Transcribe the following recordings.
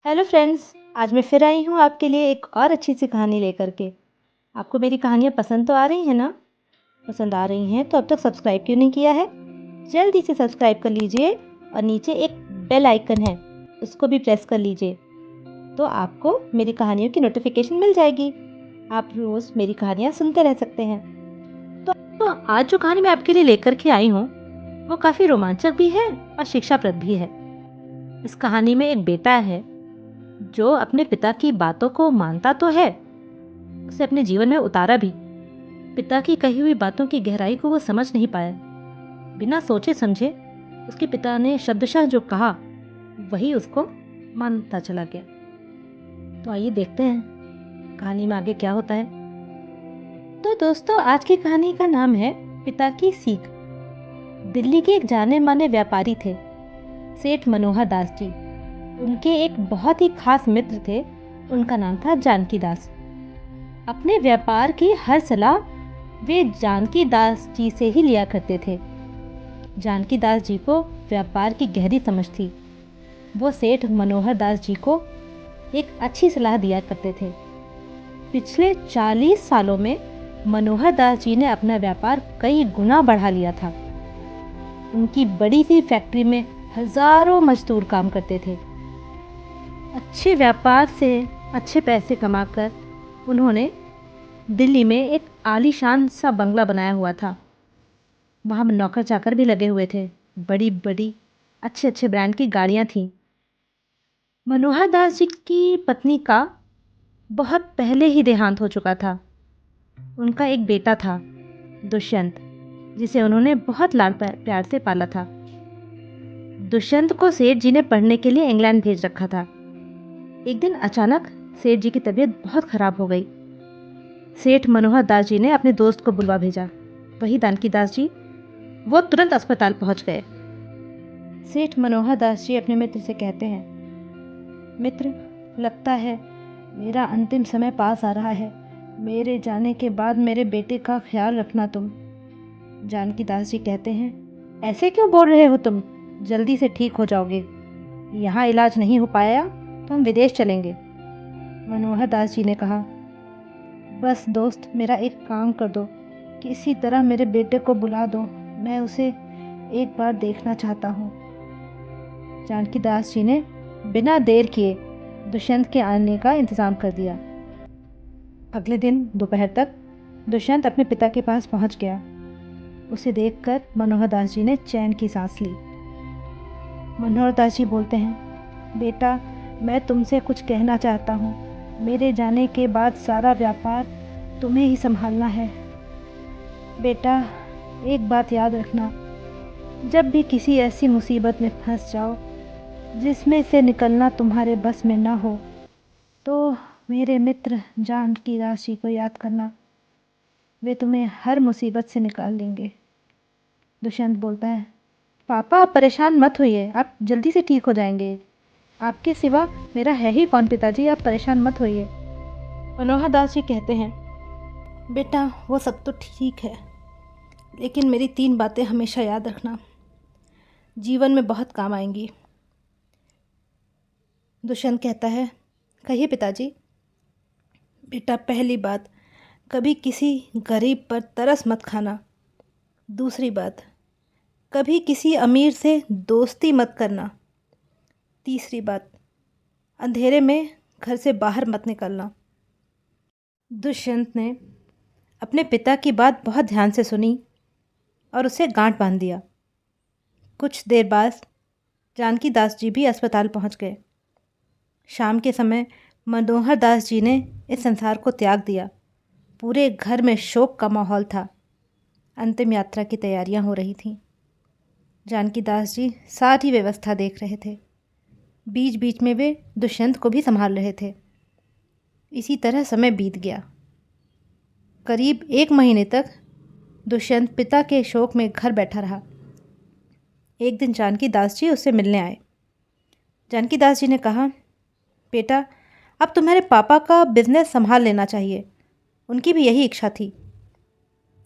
Hello friends. आज मैं फिर आई हूँ आपके लिए एक और अच्छी सी कहानी लेकर के। आपको मेरी कहानियाँ पसंद तो आ रही हैं ना? पसंद आ रही हैं तो अब तक सब्सक्राइब क्यों नहीं किया है? जल्दी से सब्सक्राइब कर लीजिए और नीचे एक बेल आइकन है, उसको भी प्रेस कर लीजिए, तो आपको मेरी कहानियों की नोटिफिकेशन मिल जाएगी। आप रोज़ मेरी कहानियाँ सुनते रह सकते हैं। तो आज जो कहानी मैं आपके लिए लेकर के आई हूँ वो काफ़ी रोमांचक भी है और शिक्षाप्रद भी है। इस कहानी में एक बेटा है जो अपने पिता की बातों को मानता तो है, उसे अपने जीवन में उतारा भी। पिता की कही हुई बातों की गहराई को वो समझ नहीं पाया। बिना सोचे समझे उसके पिता ने शब्दशः जो कहा वही उसको मानता चला गया। तो आइए देखते हैं कहानी में आगे क्या होता है। तो दोस्तों, आज की कहानी का नाम है पिता की सीख। दिल्ली के एक जाने माने व्यापारी थे, सेठ मनोहर दास जी। उनके एक बहुत ही खास मित्र थे, उनका नाम था जानकी दास। अपने व्यापार की हर सलाह वे जानकी दास जी से ही लिया करते थे। जानकी दास जी को व्यापार की गहरी समझ थी। वो सेठ मनोहर दास जी को एक अच्छी सलाह दिया करते थे। पिछले 40 सालों में मनोहर दास जी ने अपना व्यापार कई गुना बढ़ा लिया था। उनकी बड़ी सी फैक्ट्री में हजारों मजदूर काम करते थे। अच्छे व्यापार से अच्छे पैसे कमाकर उन्होंने दिल्ली में एक आलीशान सा बंगला बनाया हुआ था। वहाँ नौकर चाकर भी लगे हुए थे, बड़ी बड़ी अच्छे अच्छे ब्रांड की गाड़ियाँ थीं। मनोहर दास जी की पत्नी का बहुत पहले ही देहांत हो चुका था। उनका एक बेटा था, दुष्यंत, जिसे उन्होंने बहुत लाड प्यार से पाला था। दुष्यंत को सेठ जी ने पढ़ने के लिए इंग्लैंड भेज रखा था। एक दिन अचानक सेठ जी की तबीयत बहुत खराब हो गई। सेठ मनोहर दास जी ने अपने दोस्त को बुलवा भेजा, वही जानकी दास जी। वो तुरंत अस्पताल पहुंच गए। सेठ मनोहर दास जी अपने मित्र से कहते हैं, मित्र, लगता है मेरा अंतिम समय पास आ रहा है। मेरे जाने के बाद मेरे बेटे का ख्याल रखना तुम। जानकी दास जी कहते हैं, ऐसे क्यों बोल रहे हो तुम? जल्दी से ठीक हो जाओगे। यहाँ इलाज नहीं हो पाया तो हम विदेश चलेंगे। मनोहर दास जी ने कहा, बस दोस्त, मेरा एक काम कर दो, किसी तरह मेरे बेटे को बुला दो, मैं उसे एक बार देखना चाहता हूँ। जानकी दास जी ने बिना देर किए दुष्यंत के आने का इंतज़ाम कर दिया। अगले दिन दोपहर तक दुष्यंत अपने पिता के पास पहुंच गया। उसे देखकर मनोहर दास जी ने चैन की सांस ली। मनोहर दास जी बोलते हैं, बेटा, मैं तुमसे कुछ कहना चाहता हूँ। मेरे जाने के बाद सारा व्यापार तुम्हें ही संभालना है। बेटा, एक बात याद रखना, जब भी किसी ऐसी मुसीबत में फंस जाओ जिसमें से निकलना तुम्हारे बस में ना हो, तो मेरे मित्र जानकी दास जी को याद करना। वे तुम्हें हर मुसीबत से निकाल देंगे। दुष्यंत बोलता है, पापा, आप परेशान मत होइए, आप जल्दी से ठीक हो जाएंगे। आपके सिवा मेरा है ही कौन पिताजी, आप परेशान मत होइए। मनोहर दास जी कहते हैं, बेटा, वो सब तो ठीक है, लेकिन मेरी 3 बातें हमेशा याद रखना, जीवन में बहुत काम आएंगी। दुष्यंत कहता है, कहिए पिताजी। बेटा, पहली बात, कभी किसी गरीब पर तरस मत खाना। दूसरी बात, कभी किसी अमीर से दोस्ती मत करना। तीसरी बात, अंधेरे में घर से बाहर मत निकलना। दुष्यंत ने अपने पिता की बात बहुत ध्यान से सुनी और उसे गांठ बांध दिया। कुछ देर बाद जानकी दास जी भी अस्पताल पहुंच गए। शाम के समय मनोहर दास जी ने इस संसार को त्याग दिया। पूरे घर में शोक का माहौल था। अंतिम यात्रा की तैयारियां हो रही थीं। जानकी दास जी सारी व्यवस्था देख रहे थे। बीच बीच में वे दुष्यंत को भी संभाल रहे थे। इसी तरह समय बीत गया। करीब 1 महीने तक दुष्यंत पिता के शोक में घर बैठा रहा। एक दिन जानकी दास जी उससे मिलने आए। जानकी दास जी ने कहा, बेटा, अब तुम्हारे पापा का बिजनेस संभाल लेना चाहिए। उनकी भी यही इच्छा थी।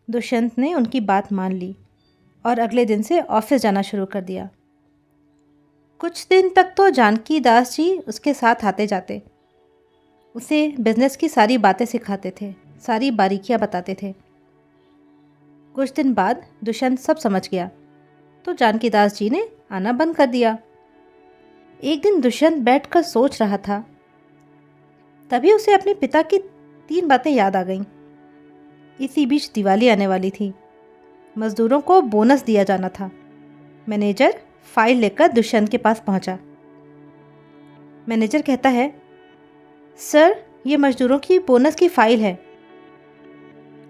दुष्यंत ने उनकी बात मान ली और अगले दिन से ऑफिस जाना शुरू कर दिया। कुछ दिन तक तो जानकी दास जी उसके साथ आते जाते, उसे बिजनेस की सारी बातें सिखाते थे, सारी बारीकियां बताते थे। कुछ दिन बाद दुष्यंत सब समझ गया तो जानकी दास जी ने आना बंद कर दिया। एक दिन दुष्यंत बैठकर सोच रहा था, तभी उसे अपने पिता की 3 बातें याद आ गईं। इसी बीच दिवाली आने वाली थी, मजदूरों को बोनस दिया जाना था। मैनेजर फाइल लेकर दुष्यंत के पास पहुंचा। मैनेजर कहता है, सर ये मजदूरों की बोनस की फाइल है,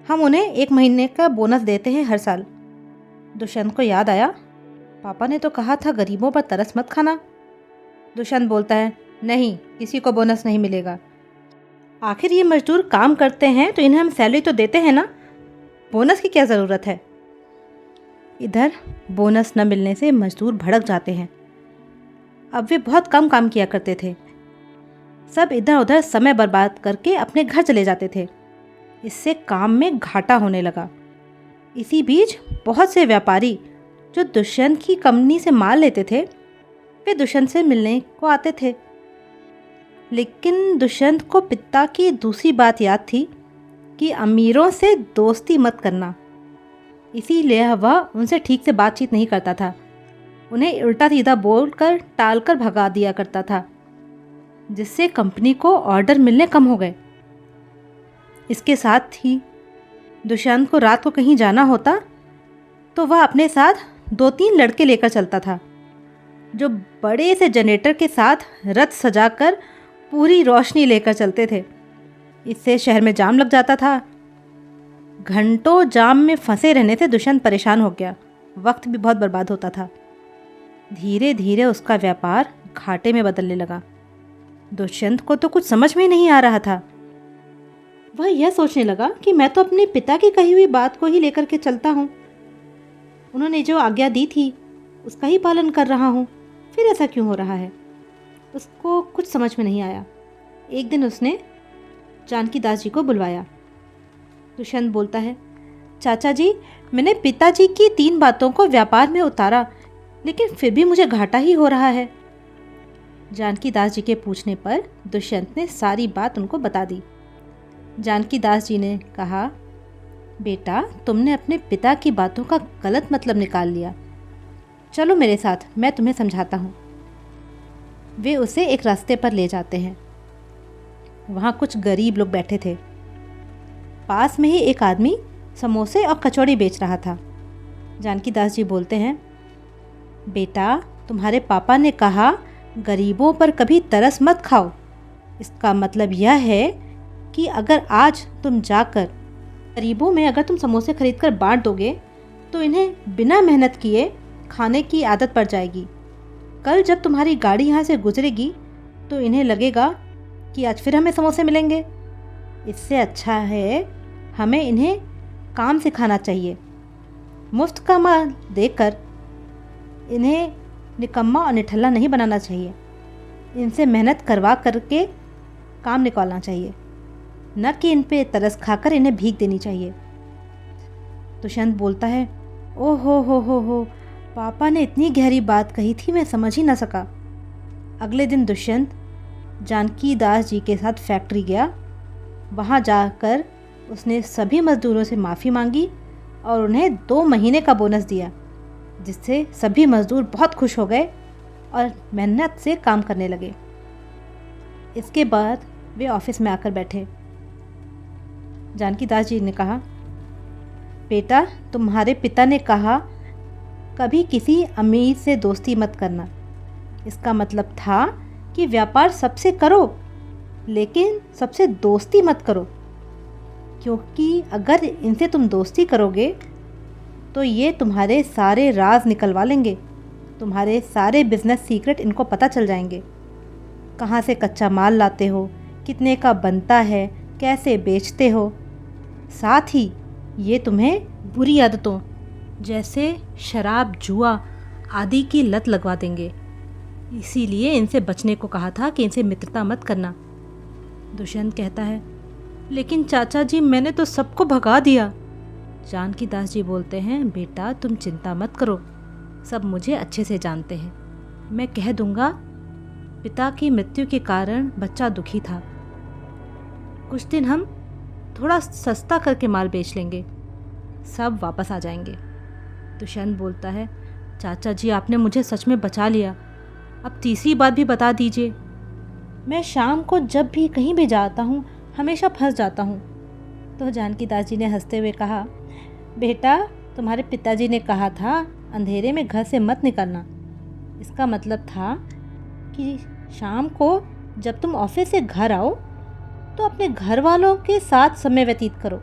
हम उन्हें 1 महीने का बोनस देते हैं हर साल। दुष्यंत को याद आया, पापा ने तो कहा था गरीबों पर तरस मत खाना। दुष्यंत बोलता है, नहीं, किसी को बोनस नहीं मिलेगा। आखिर ये मजदूर काम करते हैं तो इन्हें हम सैलरी तो देते हैं ना, बोनस की क्या ज़रूरत है। इधर बोनस न मिलने से मजदूर भड़क जाते हैं। अब वे बहुत कम काम किया करते थे, सब इधर उधर समय बर्बाद करके अपने घर चले जाते थे। इससे काम में घाटा होने लगा। इसी बीच बहुत से व्यापारी जो दुष्यंत की कंपनी से माल लेते थे, वे दुष्यंत से मिलने को आते थे। लेकिन दुष्यंत को पिता की दूसरी बात याद थी कि अमीरों से दोस्ती मत करना। इसीलिए वह उनसे ठीक से बातचीत नहीं करता था, उन्हें उल्टा सीधा बोलकर टालकर भगा दिया करता था, जिससे कंपनी को ऑर्डर मिलने कम हो गए। इसके साथ ही दुष्यंत को रात को कहीं जाना होता तो वह अपने साथ 2-3 लड़के लेकर चलता था, जो बड़े से जनरेटर के साथ रथ सजाकर पूरी रोशनी लेकर चलते थे। इससे शहर में जाम लग जाता था। घंटों जाम में फंसे रहने से दुष्यंत परेशान हो गया, वक्त भी बहुत बर्बाद होता था। धीरे धीरे उसका व्यापार घाटे में बदलने लगा। दुष्यंत को तो कुछ समझ में नहीं आ रहा था। वह यह सोचने लगा कि मैं तो अपने पिता की कही हुई बात को ही लेकर के चलता हूँ, उन्होंने जो आज्ञा दी थी उसका ही पालन कर रहा हूँ, फिर ऐसा क्यों हो रहा है। उसको कुछ समझ में नहीं आया। एक दिन उसने जानकी दास जी को बुलवाया। दुष्यंत बोलता है, चाचा जी, मैंने पिताजी की 3 बातों को व्यापार में उतारा, लेकिन फिर भी मुझे घाटा ही हो रहा है। जानकी दास जी के पूछने पर दुष्यंत ने सारी बात उनको बता दी। जानकी दास जी ने कहा, बेटा, तुमने अपने पिता की बातों का गलत मतलब निकाल लिया, चलो मेरे साथ, मैं तुम्हें समझाता हूँ। वे उसे एक रास्ते पर ले जाते हैं। वहाँ कुछ गरीब लोग बैठे थे। पास में ही एक आदमी समोसे और कचौड़ी बेच रहा था। जानकी दास जी बोलते हैं, बेटा, तुम्हारे पापा ने कहा गरीबों पर कभी तरस मत खाओ। इसका मतलब यह है कि अगर आज तुम जाकर गरीबों में अगर तुम समोसे खरीद कर बांट दोगे तो इन्हें बिना मेहनत किए खाने की आदत पड़ जाएगी। कल जब तुम्हारी गाड़ी यहाँ से गुजरेगी तो इन्हें लगेगा कि आज फिर हमें समोसे मिलेंगे। इससे अच्छा है हमें इन्हें काम सिखाना चाहिए। मुफ्त का माल देकर इन्हें निकम्मा और निठल्ला नहीं बनाना चाहिए। इनसे मेहनत करवा करके काम निकालना चाहिए, न कि इन पे तरस खाकर इन्हें भीख देनी चाहिए। दुष्यंत बोलता है, ओ हो, पापा ने इतनी गहरी बात कही थी, मैं समझ ही ना सका। अगले दिन दुष्यंत जानकी दास जी के साथ फैक्ट्री गया। वहाँ जाकर उसने सभी मजदूरों से माफ़ी मांगी और उन्हें 2 महीने का बोनस दिया, जिससे सभी मजदूर बहुत खुश हो गए और मेहनत से काम करने लगे। इसके बाद वे ऑफिस में आकर बैठे। जानकी दास जी ने कहा, बेटा, तुम्हारे पिता ने कहा कभी किसी अमीर से दोस्ती मत करना। इसका मतलब था कि व्यापार सबसे करो, लेकिन सबसे दोस्ती मत करो, क्योंकि अगर इनसे तुम दोस्ती करोगे तो ये तुम्हारे सारे राज निकलवा लेंगे। तुम्हारे सारे बिजनेस सीक्रेट इनको पता चल जाएंगे। कहाँ से कच्चा माल लाते हो, कितने का बनता है, कैसे बेचते हो। साथ ही ये तुम्हें बुरी आदतों जैसे शराब, जुआ आदि की लत लगवा देंगे। इसीलिए इनसे बचने को कहा था कि इनसे मित्रता मत करना। दुष्यंत कहता है, लेकिन चाचा जी, मैंने तो सबको भगा दिया। जानकी दास जी बोलते हैं, बेटा, तुम चिंता मत करो, सब मुझे अच्छे से जानते हैं। मैं कह दूंगा पिता की मृत्यु के कारण बच्चा दुखी था। कुछ दिन हम थोड़ा सस्ता करके माल बेच लेंगे, सब वापस आ जाएंगे। दुष्यंत बोलता है, चाचा जी आपने मुझे सच में बचा लिया, अब तीसरी बात भी बता दीजिए। मैं शाम को जब भी कहीं भी जाता हूँ हमेशा फंस जाता हूँ। तो जानकी दास जी ने हंसते हुए कहा, बेटा तुम्हारे पिताजी ने कहा था अंधेरे में घर से मत निकलना। इसका मतलब था कि शाम को जब तुम ऑफिस से घर आओ तो अपने घर वालों के साथ समय व्यतीत करो,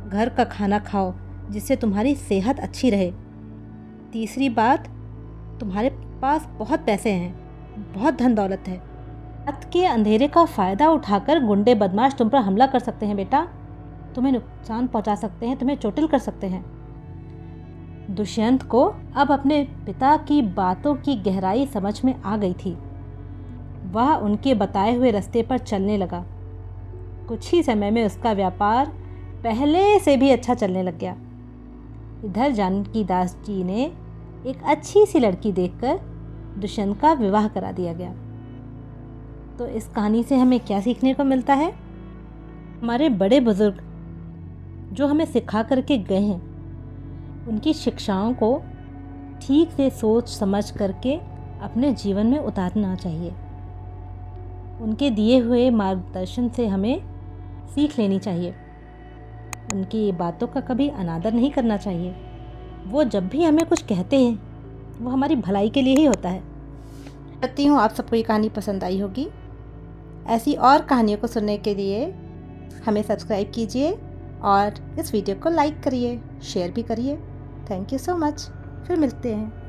घर का खाना खाओ जिससे तुम्हारी सेहत अच्छी रहे। तीसरी बात, तुम्हारे पास बहुत पैसे हैं, बहुत धन दौलत है। रात के अंधेरे का फ़ायदा उठाकर गुंडे बदमाश तुम पर हमला कर सकते हैं बेटा, तुम्हें नुकसान पहुंचा सकते हैं, तुम्हें चोटिल कर सकते हैं। दुष्यंत को अब अपने पिता की बातों की गहराई समझ में आ गई थी। वह उनके बताए हुए रास्ते पर चलने लगा। कुछ ही समय में उसका व्यापार पहले से भी अच्छा चलने लग गया। इधर जानकी दास जी ने एक अच्छी सी लड़की देखकर दुष्यंत का विवाह करा दिया गया। तो इस कहानी से हमें क्या सीखने को मिलता है? हमारे बड़े बुजुर्ग जो हमें सिखा करके गए हैं, उनकी शिक्षाओं को ठीक से सोच समझ करके अपने जीवन में उतारना चाहिए। उनके दिए हुए मार्गदर्शन से हमें सीख लेनी चाहिए। उनकी बातों का कभी अनादर नहीं करना चाहिए। वो जब भी हमें कुछ कहते हैं वो हमारी भलाई के लिए ही होता है। चाहती हूँ आप सबको ये कहानी पसंद आई होगी। ऐसी और कहानियों को सुनने के लिए हमें सब्सक्राइब कीजिए और इस वीडियो को लाइक करिए, शेयर भी करिए। Thank you so much. फिर मिलते हैं।